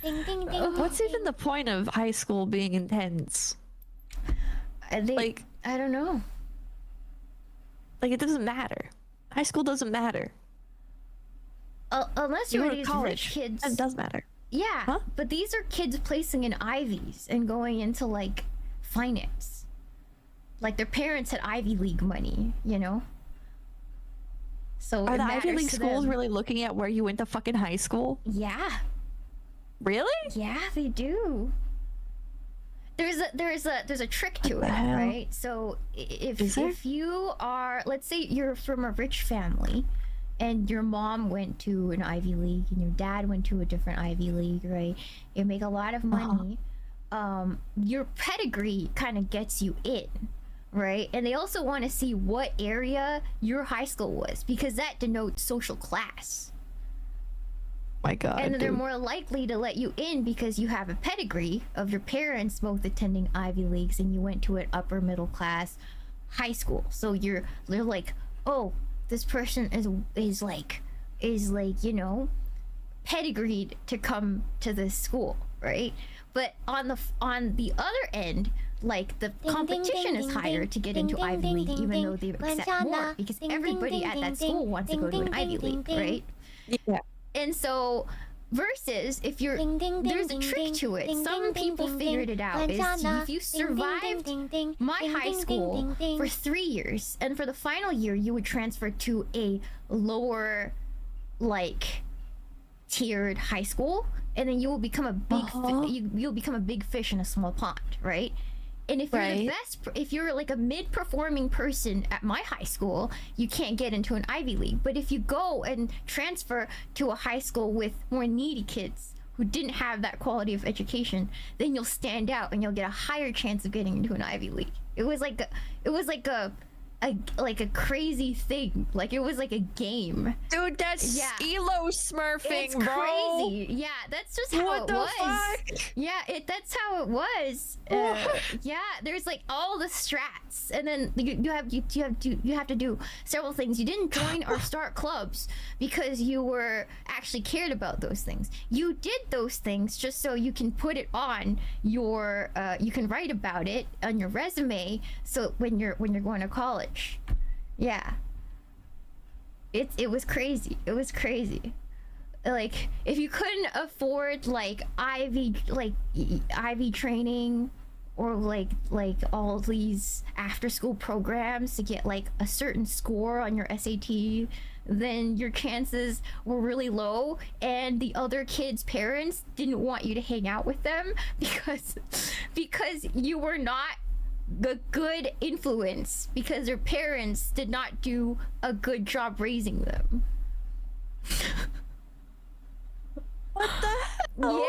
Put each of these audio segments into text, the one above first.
Ding ding ding. What's even the point of high school being intense? Like, I don't know. Like, it doesn't matter. High school doesn't matter. Unless You you're go to these college. rich kids. It does matter. Yeah, Huh? but these are kids placing in Ivies and going into like finance. Like their parents had Ivy League money, you know? So Are it the Ivy matters League to schools them. really looking at where you went to fucking high school? Yeah. Really? Yeah, they do. There's a trick to What it, the hell? right? So Is there? if you are, let's say you're from a rich family and your mom went to an Ivy League and your dad went to a different Ivy League, right? You make a lot of money. Your pedigree kind of gets you in, right? And they also want to see what area your high school was because that denotes social class. My God. And they're dude. more likely to let you in because you have a pedigree of your parents both attending Ivy Leagues and you went to an upper middle class high school. So they're like, oh, this person is like, you know, pedigreed to come to this school, right? But on the other end, like the competition is higher to get into Ivy League, even though they accept more because everybody at that school wants to go to an Ivy League, right? Yeah. And so, versus if you're, there's a trick to it. Some people figured it out. Is if you survived my high school for 3 years, and for the final year, you would transfer to a lower, like, tiered high school, and then you will become a big, you'll become a big fish in a small pond, right? And if you're the best, if you're like a mid-performing person at my high school, you can't get into an Ivy League. But if you go and transfer to a high school with more needy kids who didn't have that quality of education, then you'll stand out and you'll get a higher chance of getting into an Ivy League. It was like a crazy thing. Like it was like a game. Dude, that's elo smurfing, It's bro. crazy. Yeah, that's just how What it the was. fuck? Yeah, that's how it was. Yeah, there's like all the strats, and then you have to do several things. You didn't join or start clubs because you were actually cared about those things. You did those things just so you can put it on your you can write about it on your resume. So when you're going to college. Yeah. It was crazy. It was crazy. Like if you couldn't afford like Ivy training or like all these after school programs to get like a certain score on your SAT, then your chances were really low, and the other kids' parents didn't want you to hang out with them because you were not the good influence, because their parents did not do a good job raising them. What the hell?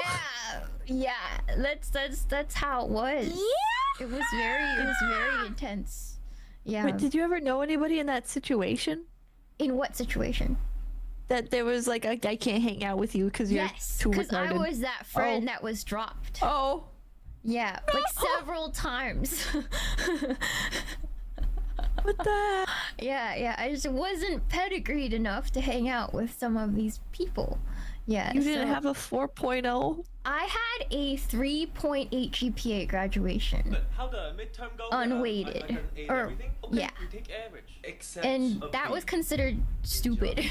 Yeah, that's how it was. Yeah. It was very intense. Yeah. Wait, did you ever know anybody in that situation? In what situation? That there was like, I can't hang out with you because you're too retarded. because I was that friend that was dropped. Oh. Yeah, like several times. What the? Yeah, I just wasn't pedigreed enough to hang out with some of these people. Yeah. You didn't have a 4.0? I had a 3.8 GPA graduation. But how the midterm go? Unweighted. Like an A and Or- everything? Okay, yeah. we take average. Except And a that B. was considered stupid.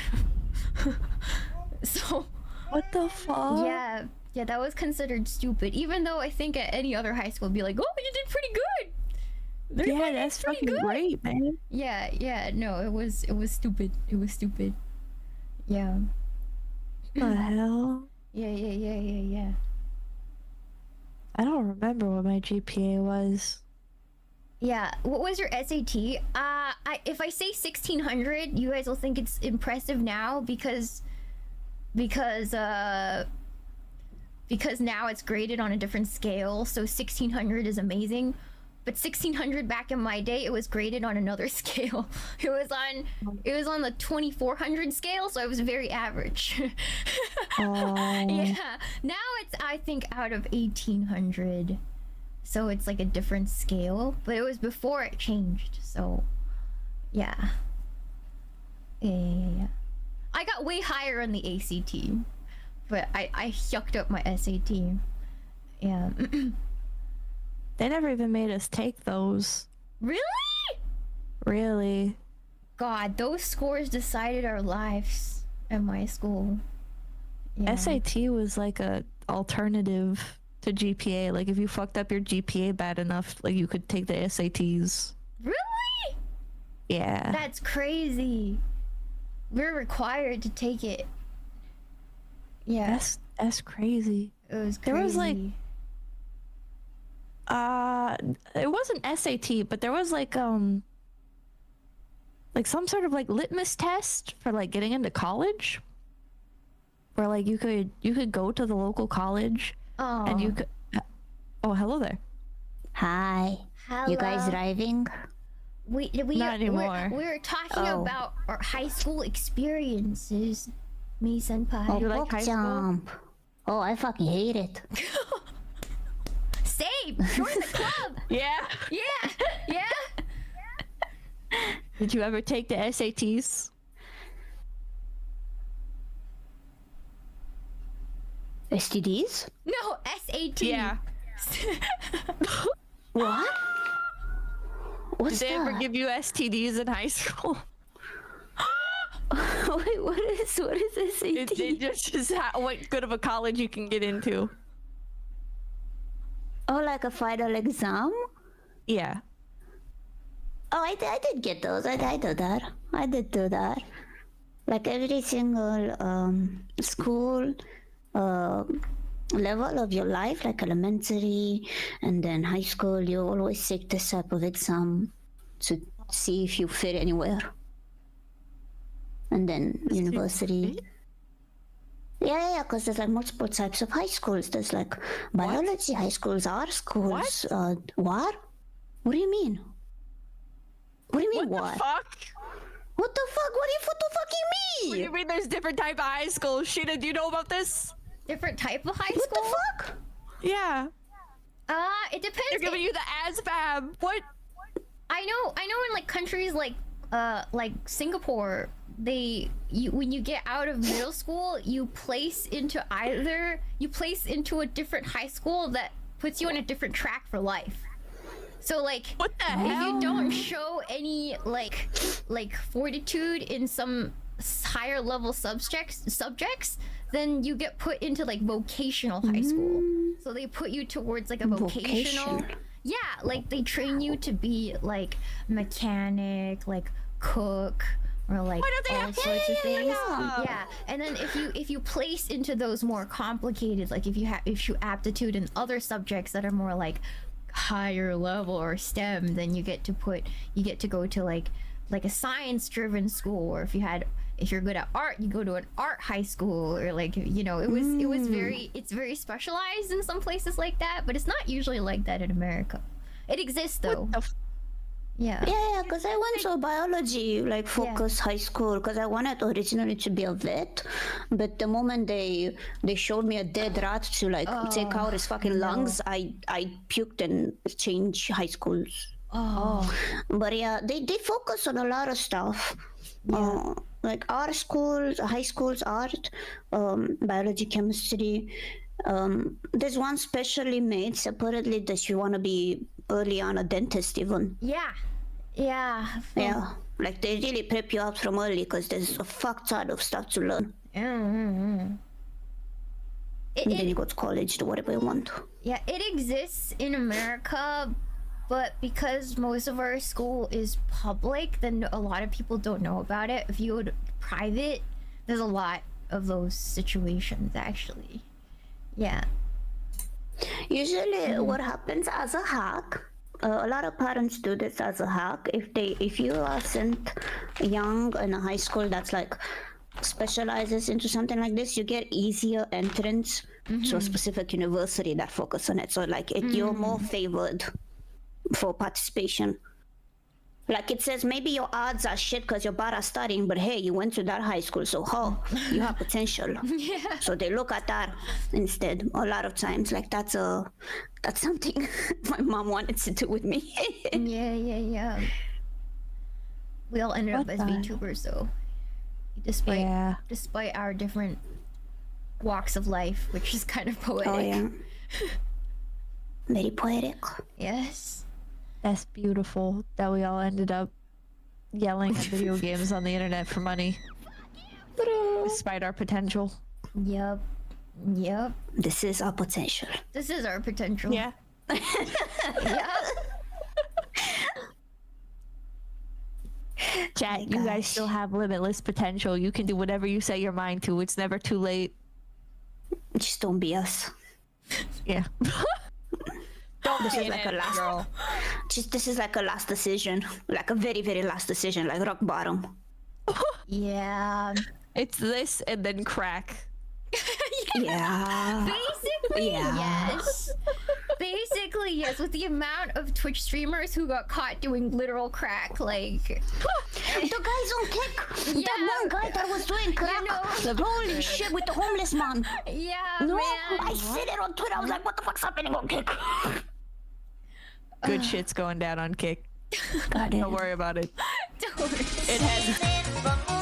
So, What the fuck? yeah, that was considered stupid. Even though I think at any other high school, it'd be like, oh, you did pretty good. Yeah, that's pretty fucking good. great, man. Yeah, no, it was stupid. It was stupid. Yeah. What the hell? Yeah. I don't remember what my GPA was. Yeah, what was your SAT? If I say 1600, you guys will think it's impressive now because now it's graded on a different scale, so 1600 is amazing. But 1600 back in my day, it was graded on another scale. It was on the 2400 scale, so I was very average. Yeah. Now it's, I think, out of 1800. So it's like a different scale, but it was before it changed. So yeah. I got way higher on the ACT, but I yucked up my SAT. Yeah. They never even made us take those. Really? Really? God, those scores decided our lives at my school. Yeah. SAT was like a alternative to GPA. Like if you fucked up your GPA bad enough, like you could take the SATs. Really? Yeah. That's crazy. We're required to take it. Yeah. That's crazy. It was crazy. There was like it wasn't SAT, but there was like some sort of like litmus test for like getting into college, where like you could go to the local college and you could oh, hello there. Hi. Hello. You guys driving? We Not anymore. We're talking Oh. about our high school experiences. Me senpai. Oh, You like book high school? jump. Oh, I fucking hate it. Same. Join the club. Yeah. Yeah. Yeah. Did you ever take the SATs? STDs? No, SAT. Yeah. What? What's Did they that? ever give you STDs in high school? Wait, what is SAT? It just what good of a college you can get into. Oh, like a final exam? Yeah. Oh, I did get those. I did that. I did do that. Like every single school level of your life, like elementary and then high school, you always take this type of exam to see if you fit anywhere. And then university. Yeah, because there's like multiple types of high schools. There's like biology high schools, art schools. What? What do you mean? What do you mean, what? The fuck? What the fuck? What the fuck you What do mean? you mean there's different type of high schools? Sheena, do you know about this? Different type of high What school. the fuck? Yeah. It depends. They're giving you the ASVAB. What? I know in like countries like Singapore, when you get out of middle school, you place into a different high school that puts you on a different track for life. So like What the if hell? you don't show any like fortitude in some higher level subjects, then you get put into like vocational high school. So they put you towards like a vocational. Vocational. Yeah, like they train you to be like mechanic, like cook, or like Why don't they all have- sorts of things. yeah. Yeah, and then if you place into those more complicated, like if you aptitude in other subjects that are more like higher level or STEM, then you get to go to like a science driven school, or if you're good at art, you go to an art high school, or like it's very specialized in some places like that, but it's not usually like that in America. It exists though. Yeah. Yeah, because I went to a biology like focus high school because I wanted originally to be a vet, but the moment they showed me a dead rat to like take out his fucking lungs, I puked and changed high schools. But yeah, they focus on a lot of stuff. Like art schools, high schools, art, biology, chemistry. There's one specially made separately that you want to be early on a dentist even. Yeah. Yeah, like they really prep you out from early because there's a fuck ton of stuff to learn. And then you go to college, do whatever you want. Yeah, it exists in America, but because most of our school is public, then a lot of people don't know about it. If you go to private, there's a lot of those situations actually. Yeah. Usually what happens as a hack, a lot of parents do this as a hack. If you are sent young in a high school that's like specializes into something like this, you get easier entrance to a specific university that focus on it. So like you're more favored for participation. Like it says maybe your odds are shit because you're bad at studying, but hey, you went to that high school, so you have potential. Yeah. So they look at that instead a lot of times. Like that's something my mom wanted to do with me. Yeah. We all ended up as VTubers though. Despite our different walks of life, which is kind of poetic. Oh yeah. Very poetic. Yes. That's beautiful that we all ended up yelling at video games on the internet for money. Despite our potential. Yep. Yep. This is our potential. This is our potential. Yeah. Yep. Chat, you guys still have limitless potential. You can do whatever you set your mind to. It's never too late. Just don't be us. Yeah. This is like a last girl. This is like a last decision. Like a very, very last decision, like rock bottom. Yeah. It's this and then crack. Yeah. Basically, Yeah. yes. Basically, yes. With the amount of Twitch streamers who got caught doing literal crack, like... The guys on Kick! Yeah. That one guy that was doing crack! You know. Like, holy shit, with the homeless man! Yeah, No, man. I said it on Twitter, I was like, what the fuck's happening on Kick? Good shit's going down on Kick. God Don't worry about it. Don't worry. It has